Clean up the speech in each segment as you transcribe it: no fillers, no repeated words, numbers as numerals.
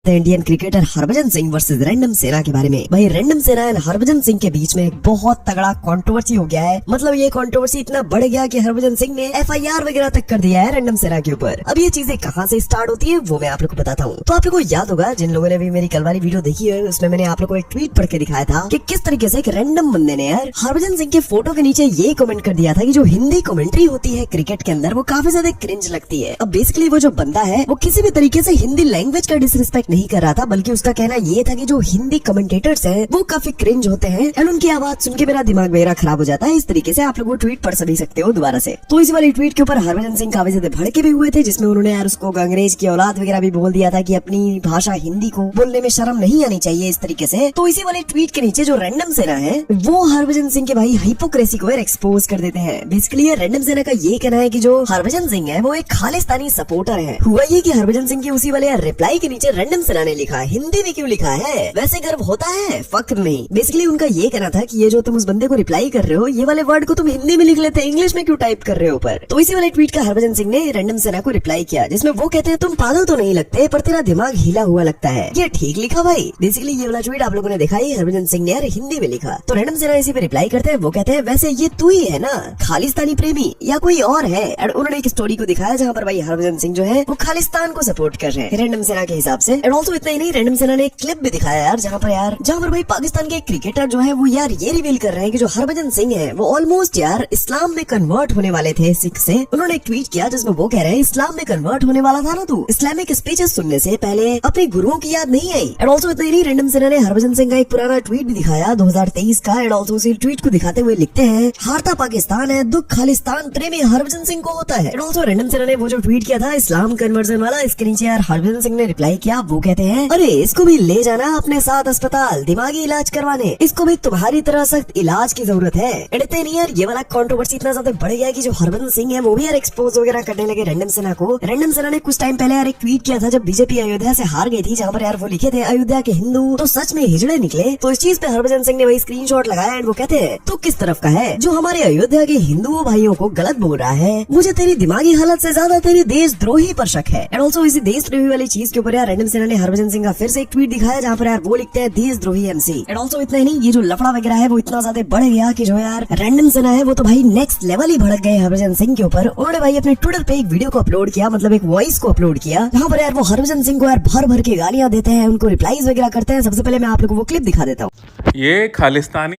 Indian cricketer Harbhajan Singh versus random सेना के बारे में। भाई रैंडम सेना एंड हरभजन सिंह के बीच में एक बहुत तगड़ा कंट्रोवर्सी हो गया है। मतलब ये कंट्रोवर्सी इतना बढ़ गया कि हरभजन सिंह ने एफआईआर वगैरह तक कर दिया है रैंडम सेना के ऊपर। अब ये चीजें कहाँ से स्टार्ट होती है वो मैं आप लोग को बताता हूँ। तो आप लोग को याद होगा, जिन लोगों ने भी मेरी कल वाली वीडियो देखी है उसमें मैंने आप लोग को एक ट्वीट पढ़ के दिखाया था कि किस तरीके से एक रैंडम बंदे ने यार हरभजन सिंह के फोटो के नीचे ये कमेंट कर दिया था कि जो हिंदी कमेंट्री होती है क्रिकेट के अंदर वो काफी ज्यादा क्रिंज लगती है। अब बेसिकली वो जो बंदा है वो किसी भी तरीके से हिंदी लैंग्वेज का डिसरिस्पेक्ट नहीं कर रहा था, बल्कि उसका कहना ये था कि जो हिंदी कमेंटेटर्स हैं वो काफी क्रिंज होते हैं एंड उनकी आवाज सुन के मेरा दिमाग वगैरह खराब हो जाता है। इस तरीके से आप लोग वो ट्वीट पढ़ भी सकते हो दोबारा से। तो इसी वाली ट्वीट के ऊपर हरभजन सिंह काफी ज्यादा भड़के भी हुए थे, जिसमें उन्होंने यार उसको अंग्रेज की औलाद वगैरह भी बोल दिया था कि अपनी भाषा हिंदी को बोलने में शर्म नहीं आनी चाहिए इस तरीके से। तो इसी वाले ट्वीट के नीचे जो रैंडम सेना है वो हरभजन सिंह के भाई हाइपोक्रेसी को एक्सपोज कर देते हैं। बेसिकली ये रैंडम सेना का ये कहना है कि जो हरभजन सिंह है वो एक खालिस्तानी सपोर्टर है। हुआ ये कि हरभजन सिंह के उसी वाले रिप्लाई के नीचे रैंडम सेना ने लिखा, हिंदी में क्यों लिखा है, वैसे गर्व होता है, फक्र नहीं। बेसिकली उनका ये कहना था कि ये जो तुम उस बंदे को रिप्लाई कर रहे हो ये वाले वर्ड को तुम हिंदी में लिख लेते, इंग्लिश में क्यों टाइप कर रहे हो ऊपर। तो इसी वाले ट्वीट का हरभजन सिंह ने रैंडम सेना को रिप्लाई किया, जिसमें वो कहते हैं तुम पागल तो नहीं लगते पर तेरा दिमाग हिला हुआ लगता है। ये ठीक लिखा भाई। बेसिकली ये वाला ट्वीट आप लोगों ने देखा ही, हरभजन सिंह ने यार हिंदी में लिखा। तो रैंडम सेना इसी पे रिप्लाई करते हैं, वो कहते हैं वैसे ये तू ही है ना खालिस्तानी प्रेमी या कोई और है। और उन्होंने एक स्टोरी को दिखाया जहाँ पर भाई हरभजन सिंह जो है वो खालिस्तान को सपोर्ट कर रहे हैं रैंडम सेना के हिसाब से। एंड ऑल्सो इतना ही नहीं, रैंडम सेना ने एक क्लिप भी दिखाया यार जहाँ पर भाई पाकिस्तान के क्रिकेटर जो है वो यार ये रिवील कर रहे हैं कि जो हरभजन सिंह है वो ऑलमोस्ट यार इस्लाम में कन्वर्ट होने वाले थे सिख से। उन्होंने एक ट्वीट किया जिसमें वो कह रहे हैं इस्लाम में कन्वर्ट होने वाला था ना तू, इस्लामिक स्पीचेस सुनने से पहले अपने गुरुओं की याद नहीं आई। एंड ऑल्सो इतना ही नहीं, रैंडम सेना ने हरभजन सिंह का एक पुराना ट्वीट भी दिखाया 2023 का। एंड ऑल्सो उसी ट्वीट को दिखाते हुए लिखते हैं, हारता पाकिस्तान है, दुख खालिस्तान प्रेमी हरभजन सिंह को होता है। एंड ऑल्सो रैंडम सेना ने वो जो ट्वीट किया था इस्लाम कन्वर्जन वाला, इसके नीचे यार हरभजन सिंह ने रिप्लाई किया, वो कहते हैं अरे इसको भी ले जाना अपने साथ अस्पताल दिमागी इलाज करवाने, इसको भी तुम्हारी तरह सख्त इलाज की जरूरत है। एडते नहीं यार, ये वाला कंट्रोवर्सी इतना ज्यादा बढ़ गया कि जो हरभजन सिंह है वो भी यार एक्सपोज वगैरह करने लगे रैंडम सेना को। रैंडम सेना ने कुछ टाइम पहले यार एक ट्वीट किया था जब बीजेपी अयोध्या से हार गई थी, जहाँ पर यार वो लिखे थे अयोध्या के हिंदू तो सच में हिजड़े निकले। तो इस चीज पे हरभजन सिंह ने वही स्क्रीनशॉट लगाया एंड वो कहते हैं तू किस तरफ का है जो हमारे अयोध्या के हिंदुओं भाइयों को गलत बोल रहा है, मुझे तेरी दिमागी हालत से ज्यादा तेरी देशद्रोही पर शक है। एंड ऑल्सो इसी देशद्रोही वाली चीज के ऊपर यार रैंडम सेना ने हरभजन सिंह का फिर से एक ट्वीट दिखाया जहाँ पर यार वो लिखते हैं देशद्रोही एमसी। एंड ऑल्सो इतना ही नहीं, ये जो लफड़ा वगैरह है वो इतना ज्यादा बढ़ गया कि जो यार रैंडम सेना है वो तो भाई नेक्स्ट लेवल ही भड़क गए हरभजन सिंह के ऊपर। उन्होंने भाई अपने ट्विटर पे एक वीडियो को अपलोड किया, मतलब एक वॉइस को अपलोड किया, जहाँ पर यार वो हरभजन सिंह को यार भर भर के गालियां देते हैं, उनको रिप्लाईज वगैरह करते हैं। सबसे पहले मैं आप लोगों को वो क्लिप दिखा देता हूँ। ये खालिस्तानी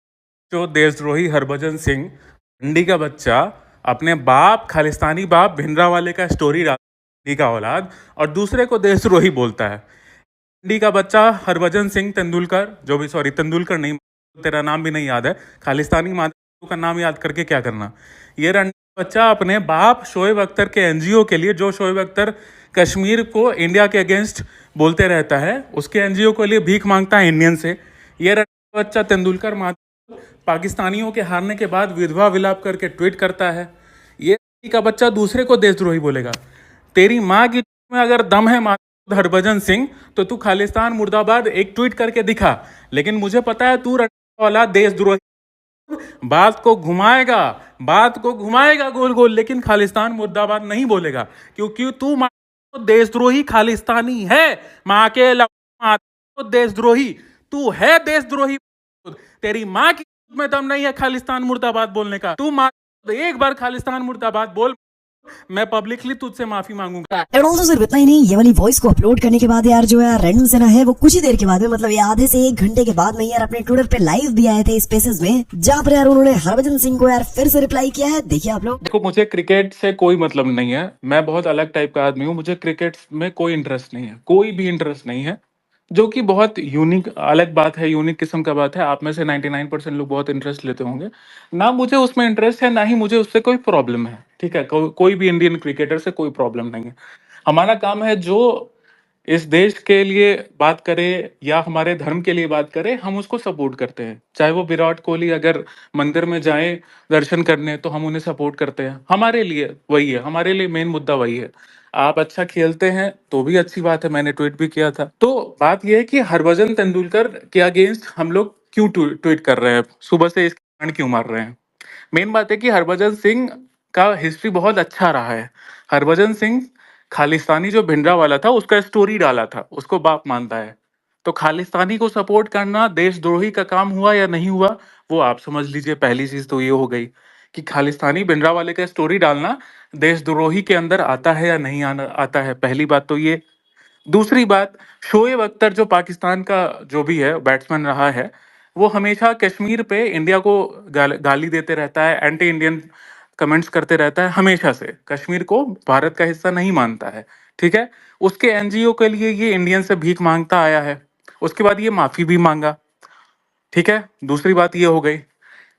जो देशद्रोही हरभजन सिंह इंडी का बच्चा अपने बाप खालिस्तानी बाप भिंडरावाले का स्टोरी इंडी का औलाद और दूसरे को देशद्रोही बोलता है। इंडी का बच्चा हरभजन सिंह तेंदुलकर, जो भी सॉरी तेंदुलकर नहीं, तेरा नाम भी नहीं याद है, खालिस्तानी मादर का नाम याद करके क्या करना। ये बच्चा अपने बाप शोएब अख्तर के एनजीओ के लिए, जो शोएब अख्तर कश्मीर को इंडिया के अगेंस्ट बोलते रहता है, उसके एनजीओ के लिए भीख मांगता है इंडियन से। ये बच्चा तेंदुलकर मादर पाकिस्तानियों के हारने के बाद विधवा विलाप करके ट्वीट करता है। ये का बच्चा दूसरे को देशद्रोही बोलेगा। तेरी माँ की में अगर दम है हरभजन सिंह तो तू खालिस्तान मुर्दाबाद एक ट्वीट करके दिखा, लेकिन मुझे पता है तू वाला देशद्रोही बात को घुमाएगा गोल गोल, लेकिन खालिस्तान मुर्दाबाद नहीं बोलेगा क्योंकि तू देशद्रोही खालिस्तानी है। माँ के देशद्रोही तू है, देशद्रोही। तेरी माँ की में दम नहीं है खालिस्तान मुर्दाबाद बोलने का। तू एक बार खालिस्तान मुर्दाबाद बोल, मैं पब्लिकली तुझसे माफी मांगूंगा। एंड ऑल्सो सिर्फ इतना ही नहीं, ये वाली वॉइस को अपलोड करने के बाद यार जो यार रैंडम सेना है वो कुछ ही देर के बाद में, मतलब ये आधे से 1 घंटे के बाद में यार अपने ट्विटर पे लाइव भी आए थे स्पेसेस में, जहाँ पर यार उन्होंने हरभजन सिंह को यार फिर से रिप्लाई किया है। देखिए आप लोग। देखो, मुझे क्रिकेट से कोई मतलब नहीं है, मैं बहुत अलग टाइप का आदमी हूँ, मुझे क्रिकेट में कोई इंटरेस्ट नहीं है, कोई भी इंटरेस्ट नहीं है, जो कि बहुत यूनिक अलग बात है, यूनिक किस्म का बात है। आप में से 99% लोग बहुत इंटरेस्ट लेते होंगे ना, मुझे उसमें इंटरेस्ट है, ना ही मुझे उससे कोई प्रॉब्लम है। ठीक है, कोई भी इंडियन क्रिकेटर से कोई प्रॉब्लम नहीं है। हमारा काम है जो इस देश के लिए बात करे या हमारे धर्म के लिए बात करे, हम उसको सपोर्ट करते हैं। चाहे वो विराट कोहली अगर मंदिर में जाए दर्शन करने तो हम उन्हें सपोर्ट करते हैं। हमारे लिए वही है, हमारे लिए मेन मुद्दा वही है। आप अच्छा खेलते हैं तो भी अच्छी बात है, मैंने ट्वीट भी किया था। तो बात यह है कि हरभजन तेंदुलकर के अगेंस्ट हम लोग क्यों ट्वीट कर रहे हैं, सुबह से इसकी गांड क्यों मार रहे हैं। मेन बात है कि हरभजन सिंह का हिस्ट्री बहुत अच्छा रहा है। हरभजन सिंह खालिस्तानी जो भिंडरावाला था उसका स्टोरी डाला था, उसको बाप मानता है। तो खालिस्तानी को सपोर्ट करना देशद्रोही का काम हुआ या नहीं हुआ, वो आप समझ लीजिए। पहली चीज़ तो ये हो गई कि खालिस्तानी भिंडरावाले का स्टोरी डालना देशद्रोही के अंदर आता है या नहीं आता है, पहली बात तो ये। दूसरी बात, शोएब अख्तर जो पाकिस्तान का जो भी है बैट्समैन रहा है, वो हमेशा कश्मीर पे इंडिया को गाली देते रहता है, एंटी इंडियन कमेंट्स करते रहता है हमेशा से। कश्मीर को भारत का हिस्सा नहीं मानता है, ठीक है? उसके एनजीओ के लिए ये इंडियन से भीख मांगता आया है। उसके बाद ये माफी भी मांगा, ठीक है? दूसरी बात ये हो गई।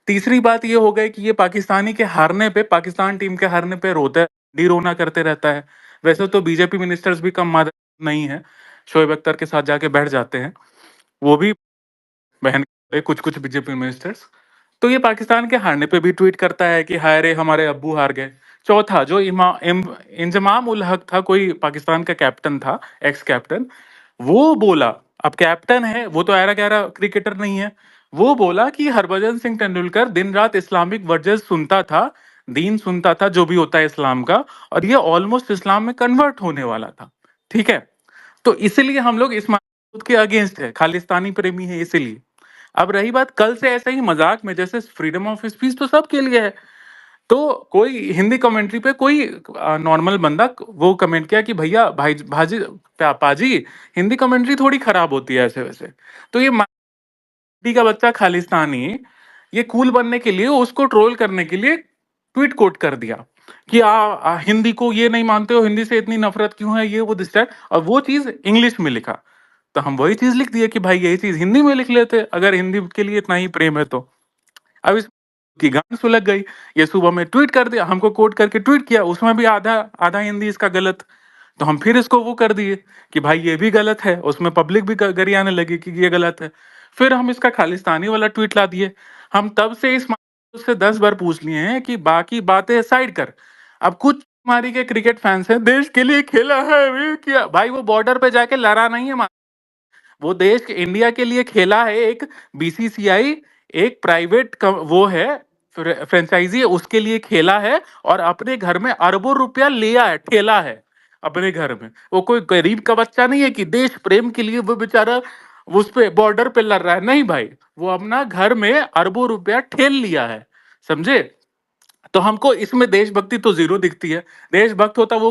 तीसरी बात ये हो गई कि ये पाकिस्तानी के हारने पे, पाकिस्तान टीम के हारने पे रोना करते रहता है। वैसे तो बीजेपी मिनिस्टर्स भी कम मादर नहीं है, शोएब अख्तर के साथ जाके बैठ जाते हैं, वो भी बहन कुछ कुछ बीजेपी मिनिस्टर्स। तो ये पाकिस्तान के हारने पे भी ट्वीट करता है कि हाय रे हमारे अब्बू हार गए। चौथा, जो इंजमाम उल हक था, कोई पाकिस्तान का कैप्टन था, एक्स कैप्टन, वो बोला, अब कैप्टन है वो तो ऐरा गैरा क्रिकेटर नहीं है, वो बोला कि हरभजन सिंह तेंदुलकर दिन रात इस्लामिक वर्जेस सुनता था, दीन सुनता था, जो भी होता है इस्लाम का, और ये ऑलमोस्ट इस्लाम में कन्वर्ट होने वाला था, ठीक है? तो इसलिए हम लोग इस मसूद के अगेंस्ट है, खालिस्तानी प्रेमी है इसीलिए। अब रही बात कल से ऐसे ही मजाक में, जैसे फ्रीडम ऑफ स्पीच तो सबके लिए है, तो कोई हिंदी कमेंट्री पे कोई नॉर्मल बंदा वो कमेंट किया कि भैया भाई भाजी पाजी हिंदी कमेंट्री थोड़ी खराब होती है ऐसे वैसे। तो ये माटी का बच्चा खालिस्तानी ये कूल बनने के लिए, उसको ट्रोल करने के लिए ट्वीट कोट कर दिया कि हिंदी को ये नहीं मानते हो, हिंदी से इतनी नफरत क्यों है, ये वो दिस दैट, और वो चीज इंग्लिश में लिखा। तो हम वही चीज लिख दिए कि भाई यही चीज हिंदी में लिख लेते अगर हिंदी के लिए इतना ही प्रेम है तो। अब इस की गांड सुलग गई, ये सुबह में ट्वीट कर दिया, हमको कोट करके ट्वीट किया, उसमें भी आधा आधा हिंदी इसका गलत। तो हम फिर इसको वो कर दिए कि भाई ये भी गलत है, उसमें पब्लिक भी गरियाने लगी कि ये गलत है। फिर हम इसका खालिस्तानी वाला ट्वीट ला दिए। हम तब से इस से 10 बार पूछ लिए हैं कि बाकी बातें साइड कर, अब कुछ हमारी के क्रिकेट फैंस हैं, देश के लिए खेला है वे किया, भाई वो बॉर्डर पे जाके लड़ा नहीं है, वो देश इंडिया के लिए खेला है। एक बीसीसीआई एक प्राइवेट वो है, फ्रेंचाइजी है, उसके लिए खेला है, और अपने घर में अरबों रुपया लिया है, ठेला है अपने घर में। वो कोई गरीब का बच्चा नहीं है कि देश प्रेम के लिए वो बेचारा उस पे बॉर्डर पे लड़ रहा है, नहीं भाई, वो अपना घर में अरबों रुपया ठेल लिया है, समझे? तो हमको इसमें देशभक्ति तो जीरो दिखती है। देशभक्त होता वो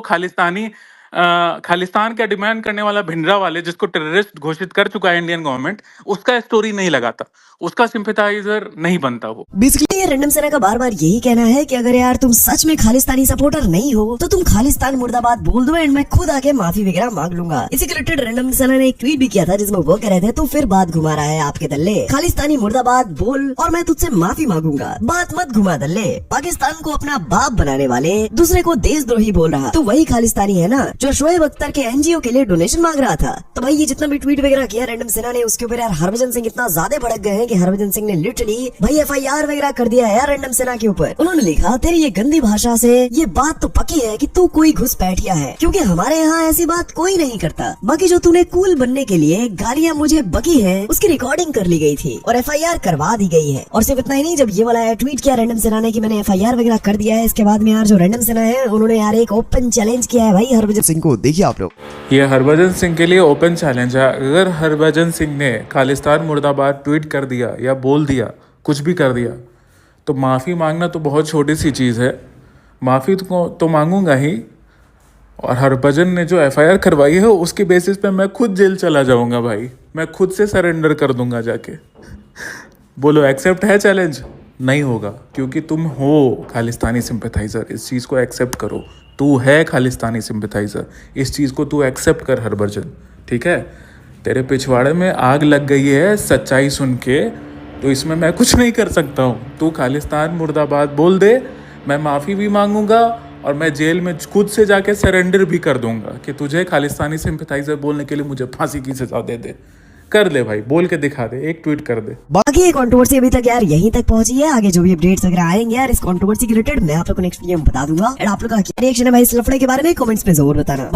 खालिस्तान का डिमांड करने वाला भिंडरावाले, जिसको टेररिस्ट घोषित कर चुका है इंडियन गवर्नमेंट, उसका स्टोरी नहीं लगाता, उसका सिंपैथाइजर नहीं बनता वो। बेसिकली ये रैंडम सेना का बार बार यही कहना है कि अगर यार तुम सच में खालिस्तानी सपोर्टर नहीं हो तो तुम खालिस्तान मुर्दाबाद बोल दो एंड मैं खुद आके माफी वगैरह मांग लूंगा। इसी रिलेटेड रैंडम सेना ने एक ट्वीट भी किया था जिसमें वो कह रहे थे तू फिर बात घुमा रहा है आपके दल्ले, खालिस्तानी मुर्दाबाद बोल और मैं तुझसे माफी मांगूंगा, बात मत घुमा दल्ले। पाकिस्तान को अपना बाप बनाने वाले दूसरे को देशद्रोही बोल रहा तो वही खालिस्तानी है ना जो शोएब अख्तर के एनजीओ के लिए डोनेशन मांग रहा था। तो भाई ये जितना भी ट्वीट वगैरह किया रैंडम सेना ने उसके ऊपर यार हरभजन सिंह इतना ज्यादा भड़क गए हैं कि हरभजन सिंह ने लिटरली भाई एफआईआर वगैरह कर दिया है यार रैंडम सेना के ऊपर। उन्होंने लिखा तेरी ये गंदी भाषा से ये बात तो पक्की है कि तू कोई घुसपैठिया है, क्योंकि हमारे यहाँ ऐसी बात कोई नहीं करता। बाकी जो तूने कूल बनने के लिए गालियाँ मुझे बकी है उसकी रिकॉर्डिंग कर ली गई थी और एफआईआर करवा दी गई है। और सिर्फ इतना ही नहीं, जब ये वाला ट्वीट किया रैंडम सेना ने कि मैंने एफआईआर वगैरह कर दिया है, इसके बाद में यार जो रैंडम सेना है उन्होंने यार एक ओपन चैलेंज किया है भाई हरभजन सिंह को। देखिए आप लोग, ये हरभजन सिंह के लिए ओपन चैलेंज है। अगर हरभजन सिंह ने खालिस्तान मुर्दाबाद ट्वीट कर दिया या बोल दिया, कुछ भी कर दिया, तो माफ़ी मांगना तो बहुत छोटी सी चीज़ है। माफ़ी तो मांगूंगा ही, और हरभजन ने जो एफआईआर करवाई है उसके बेसिस पे मैं खुद जेल चला जाऊंगा भाई, मैं खुद से सरेंडर कर दूंगा जाके। बोलो एक्सेप्ट है चैलेंज? नहीं होगा, क्योंकि तुम हो खालिस्तानी सिंपैथाइजर, इस चीज़ को एक्सेप्ट करो। तू है खालिस्तानी सिंपैथाइजर, इस चीज़ को तू एक्सेप्ट कर हरभजन, ठीक है? तेरे पिछवाड़े में आग लग गई है सच्चाई सुन के, तो इसमें मैं कुछ नहीं कर सकता हूँ। तू खालिस्तान मुर्दाबाद बोल दे, मैं माफ़ी भी मांगूंगा और मैं जेल में खुद से जाके सरेंडर भी कर दूंगा कि तुझे खालिस्तानी सिंपैथाइजर बोलने के लिए मुझे फांसी की सजा दे दे। कर दे भाई, बोल के दिखा दे, एक ट्वीट कर दे। बाकी ये कंट्रोवर्सी अभी तक यार यहीं तक पहुंची है। आगे जो भी अपडेट्स वगैरह आएंगे यार इस कंट्रोवर्सी के रिलेटेड मैं आप लोग को नेक्स्ट वीडियो में बता दूंगा। और आप लोग का क्या रिएक्शन है भाई इस लफड़े के बारे में कमेंट्स में जरूर बताना।